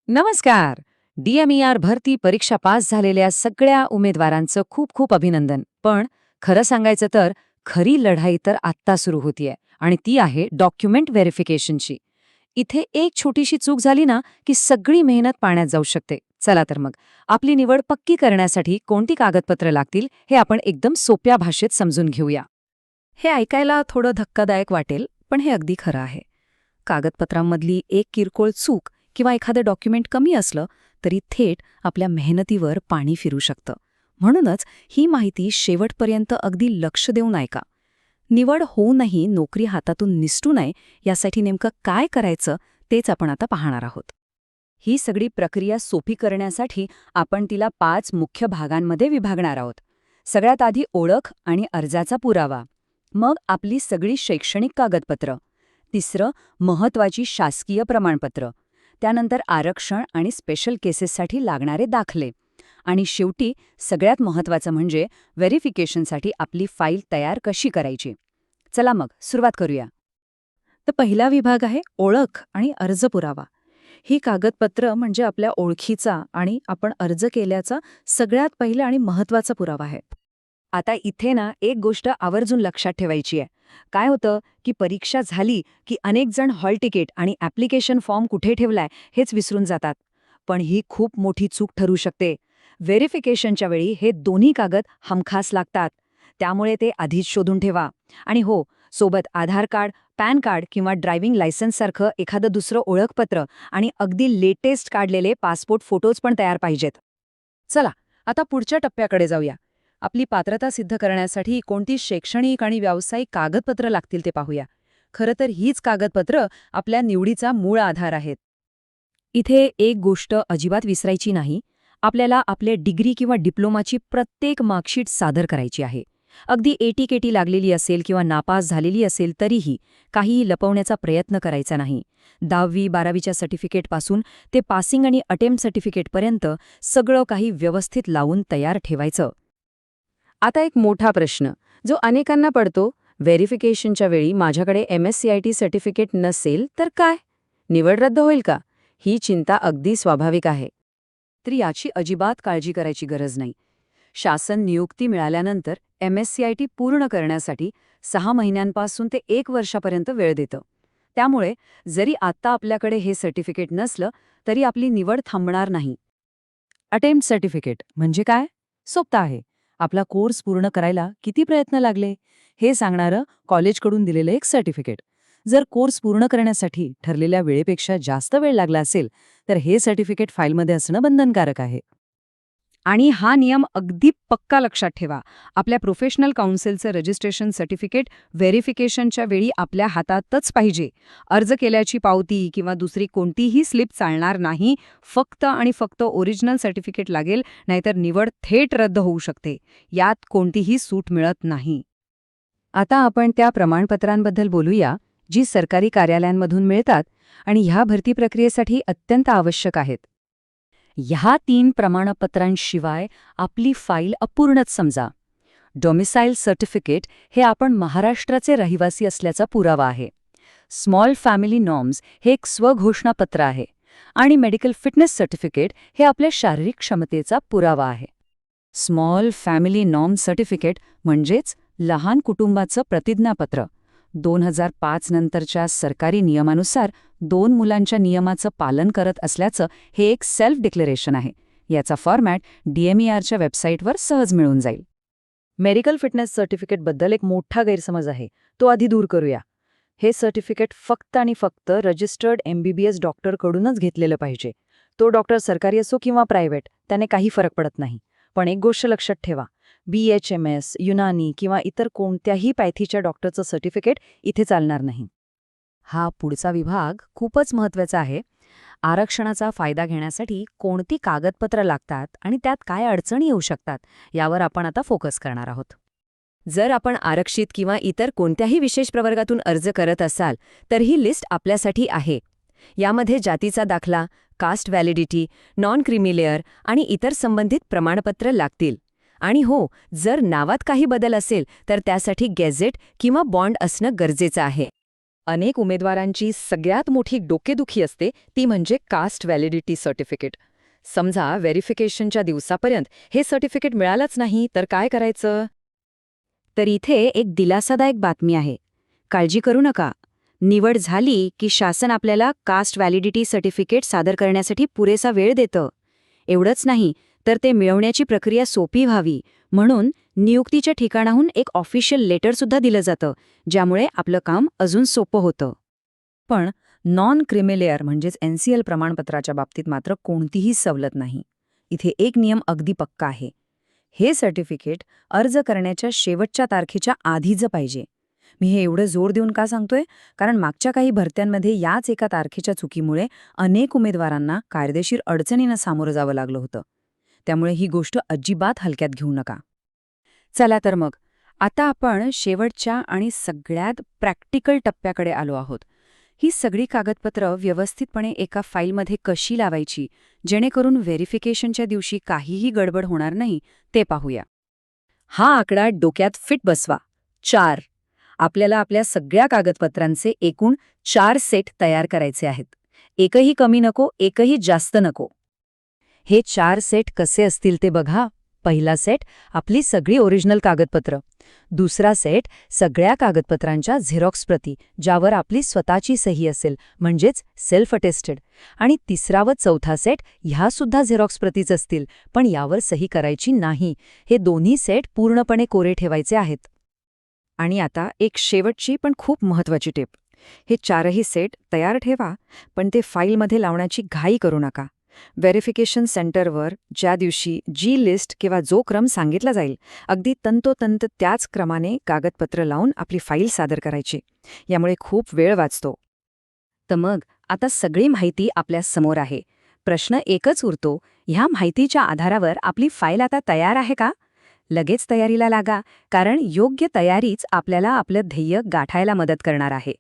नमस्कार. DMER भरती परीक्षा पास झालेल्या सगळ्या उमेदवारांचं खूप खूप अभिनंदन. पण खरं सांगायचं तर खरी लढाई तर आत्ता सुरू होतीये आणि ती आहे डॉक्युमेंट व्हेरिफिकेशनची. इथे एक छोटीशी चूक झाली ना की सगळी मेहनत पाण्यात जाऊ शकते. चला तर मग आपली निवड पक्की करण्यासाठी कोणती कागदपत्र लागतील हे आपण एकदम सोप्या भाषेत समजून घेऊया. हे ऐकायला थोडं धक्कादायक वाटेल, पण हे अगदी खरं आहे. कागदपत्रांमधली एक किरकोळ चूक किंवा एखादं डॉक्युमेंट कमी असलं तरी थेट आपल्या मेहनतीवर पाणी फिरू शकतं. म्हणूनच ही माहिती शेवटपर्यंत अगदी लक्ष देऊन ऐका. निवड होऊनही नोकरी हातातून निसटू नये यासाठी नेमकं काय करायचं तेच आपण आता पाहणार आहोत. ही सगळी प्रक्रिया सोपी करण्यासाठी आपण तिला 5 मुख्य भागांमध्ये विभागणार आहोत. सगळ्यात आधी ओळख आणि अर्जाचा पुरावा. मग आपली सगळी शैक्षणिक कागदपत्र. तिसरं महत्त्वाची शासकीय प्रमाणपत्र. त्यानंतर आरक्षण आणि स्पेशल केसेससाठी लागणारे दाखले. आणि शेवटी सगळ्यात महत्त्वाचं म्हणजे व्हेरिफिकेशनसाठी आपली फाईल तयार कशी करायची. चला मग सुरुवात करूया. तर पहिला विभाग आहे ओळख आणि अर्ज पुरावा. ही कागदपत्र म्हणजे आपल्या ओळखीचा आणि आपण अर्ज केल्याचा सगळ्यात पहिला आणि महत्त्वाचा पुरावा आहे. आता इथे ना एक गोष्ट आवर्जून लक्षात ठेवायची आहे. काय होतं की परीक्षा झाली की अनेक जण हॉल तिकीट आणि ॲप्लिकेशन फॉर्म कुठे ठेवलाय हेच विसरून जातात. पण ही खूप मोठी चूक ठरू शकते. व्हेरिफिकेशनच्या वेळी हे दोन्ही कागद हमखास लागतात. त्यामुळे ते आधीच शोधून ठेवा. आणि हो, सोबत आधार कार्ड, पॅन कार्ड किंवा ड्रायव्हिंग लायसन्ससारखं एखादं दुसरं ओळखपत्र आणि अगदी लेटेस्ट काढलेले पासपोर्ट फोटोज पण तयार पाहिजेत. चला आता पुढच्या टप्प्याकडे जाऊया. आपली पात्रता सिद्ध करण्यासाठी कोणती शैक्षणिक आणि व्यावसायिक कागदपत्र लागतील ते पाहूया. खरं तर हीच कागदपत्र आपल्या निवडीचा मूळ आधार आहेत. इथे एक गोष्ट अजिबात विसरायची नाही. आपल्याला आपल्या डिग्री किंवा डिप्लोमाची प्रत्येक मार्कशीट सादर करायची आहे. अगदी एटीकेटी लागलेली असेल किंवा नापास झालेली असेल तरीही काहीही लपवण्याचा प्रयत्न करायचा नाही. 10वी-12वीच्या सर्टिफिकेटपासून ते पासिंग आणि अटेम्प्ट सर्टिफिकेटपर्यंत सगळं काही व्यवस्थित लावून तयार ठेवायचं. आता एक मोठा प्रश्न जो अनेकांना पडतो, व्हेरिफिकेशनच्या वेळी माझ्याकडे MSCIT सर्टिफिकेट नसेल तर काय? निवड रद्द होईल का? ही चिंता अगदी स्वाभाविक आहे. तर याची अजिबात काळजी करायची गरज नाही. शासन नियुक्ती मिळाल्यानंतर MSCIT पूर्ण करण्यासाठी 6 महिन्यांपासून ते 1 वर्षापर्यंत वेळ देतं. त्यामुळे जरी आत्ता आपल्याकडे हे सर्टिफिकेट नसलं तरी आपली निवड थांबणार नाही. अटेम्प्ट सर्टिफिकेट म्हणजे काय? सोपं आहे. आपला कोर्स पूर्ण करायला किती प्रयत्न लागले हे सांगणारं कॉलेजकडून दिलेलं एक सर्टिफिकेट. जर कोर्स पूर्ण करण्यासाठी ठरलेल्या वेळेपेक्षा जास्त वेळ लागला असेल तर हे सर्टिफिकेट फाईलमध्ये असणं बंधनकारक आहे. आणि हा नियम अगदी पक्का लक्षात ठेवा. आपल्या प्रोफेशनल काउन्सिलचं रजिस्ट्रेशन सर्टिफिकेट व्हेरिफिकेशनच्या वेळी आपल्या हातातच पाहिजे. अर्ज केल्याची पावती किंवा दुसरी कोणतीही स्लिप चालणार नाही. फक्त आणि फक्त ओरिजिनल सर्टिफिकेट लागेल, नाहीतर निवड थेट रद्द होऊ शकते. यात कोणतीही सूट मिळत नाही. आता आपण त्या प्रमाणपत्रांबद्दल बोलूया जी सरकारी कार्यालयांमधून मिळतात आणि ह्या भरती प्रक्रियेसाठी अत्यंत आवश्यक आहेत. ह्या 3 प्रमाणपत्रांशिवाय आपली फाईल अपूर्णच समजा. डोमिसाईल सर्टिफिकेट हे आपण महाराष्ट्राचे रहिवासी असल्याचा पुरावा आहे. स्मॉल फॅमिली नॉर्म्स हे एक स्वघोषणापत्र आहे. आणि मेडिकल फिटनेस सर्टिफिकेट हे आपल्या शारीरिक क्षमतेचा पुरावा आहे. स्मॉल फॅमिली नॉर्म सर्टिफिकेट म्हणजेच लहान कुटुंबाचं प्रतिज्ञापत्र. 2005 नंतरच्या सरकारी नियमानुसार 2 मुलांच्या नियमाचं पालन करत असल्याचं हे एक सेल्फ डिक्लेरेशन आहे. याचा फॉर्मॅट DMERच्या वेबसाईटवर सहज मिळून जाईल. मेडिकल फिटनेस सर्टिफिकेटबद्दल एक मोठा गैरसमज आहे, तो आधी दूर करूया. हे सर्टिफिकेट फक्त आणि फक्त रजिस्टर्ड MBBS डॉक्टरकडूनच घेतलेलं पाहिजे. तो डॉक्टर सरकारी असो किंवा प्रायव्हेट, त्याने काही फरक पडत नाही. पण एक गोष्ट लक्षात ठेवा, BHMS, युनानी किंवा इतर कोणत्याही पॅथीच्या डॉक्टरचं सर्टिफिकेट इथे चालणार नाही. हा पुढचा विभाग खूपच महत्त्वाचा आहे. आरक्षणाचा फायदा घेण्यासाठी कोणती कागदपत्र लागतात आणि त्यात काय अडचणी येऊ शकतात यावर आपण आता फोकस करणार आहोत. जर आपण आरक्षित किंवा इतर कोणत्याही विशेष प्रवर्गातून अर्ज करत असाल तर ही लिस्ट आपल्यासाठी आहे. यामध्ये जातीचा दाखला, कास्ट व्हॅलिडिटी, नॉन क्रिमिलेअर आणि इतर संबंधित प्रमाणपत्र लागतील. आणि हो, जर नावात काही बदल असेल तर त्यासाठी गॅझेट किंवा बॉन्ड असणं गरजेचं आहे. अनेक उमेदवारांची सगळ्यात मोठी डोकेदुखी असते ती म्हणजे कास्ट व्हॅलिडिटी सर्टिफिकेट. समजा व्हेरिफिकेशनच्या दिवसापर्यंत हे सर्टिफिकेट मिळालंच नाही तर काय करायचं? तर इथे एक दिलासादायक बातमी आहे. काळजी करू नका. निवड झाली की शासन आपल्याला कास्ट व्हॅलिडिटी सर्टिफिकेट सादर करण्यासाठी पुरेसा वेळ देतं. एवढंच नाही तर ते मिळवण्याची प्रक्रिया सोपी व्हावी म्हणून नियुक्तीच्या ठिकाणाहून एक ऑफिशियल लेटरसुद्धा दिलं जातं, ज्यामुळे आपलं काम अजून सोपं होतं. पण नॉन क्रिमेलेअर म्हणजेच NCL प्रमाणपत्राच्या बाबतीत मात्र कोणतीही सवलत नाही. इथे एक नियम अगदी पक्का आहे. हे सर्टिफिकेट अर्ज करण्याच्या शेवटच्या तारखेच्या आधीचं पाहिजे. मी हे एवढं जोर देऊन का सांगतोय? कारण मागच्या काही भरत्यांमध्ये याच एका तारखेच्या चुकीमुळे अनेक उमेदवारांना कायदेशीर अडचणींना सामोरं जावं लागलं होतं. त्यामुळे ही गोष्ट अजिबात हलक्यात घेऊ नका. चला तर मग, आता आपण शेवटच्या आणि सगळ्यात प्रॅक्टिकल टप्प्याकडे आलो आहोत. ही सगळी कागदपत्रं व्यवस्थितपणे एका फाईलमध्ये कशी लावायची, जेणेकरून व्हेरिफिकेशनच्या दिवशी काहीही गडबड होणार नाही, ते पाहूया. हा आकडा डोक्यात फिट बसवा. 4. आपल्याला आपल्या सगळ्या कागदपत्रांचे एकूण 4 सेट तयार करायचे आहेत. एकही कमी नको, एकही जास्त नको. हे 4 सेट कसे असतील ते बघा. पहिला सेट आपली सगळी ओरिजिनल कागदपत्र. दुसरा सेट सगळ्या कागदपत्रांच्या झेरॉक्स प्रती, ज्यावर आपली स्वतःची सही असेल, म्हणजेच सेल्फ अटेस्टेड. आणि तिसरा व चौथा सेट ह्यासुद्धा झेरॉक्स प्रतीच असतील, पण यावर सही करायची नाही. हे दोन्ही सेट पूर्णपणे कोरे ठेवायचे आहेत. आणि आता एक शेवटची पण खूप महत्त्वाची टिप. हे 4ही सेट तयार ठेवा, पण ते फाईलमध्ये लावण्याची घाई करू नका. व्हेरिफिकेशन सेंटरवर ज्या दिवशी जी लिस्ट किंवा जो क्रम सांगितला जाईल, अगदी तंतोतंत त्याच क्रमाने कागदपत्र लावून आपली फाईल सादर करायची. यामुळे खूप वेळ वाचतो. तर मग आता सगळी माहिती आपल्या समोर आहे. प्रश्न एकच उरतो, ह्या माहितीच्या आधारावर आपली फाईल आता तयार आहे का? लगेच तयारीला लागा, कारण योग्य तयारीच आपल्याला आपलं ध्येय गाठायला मदत करणार आहे.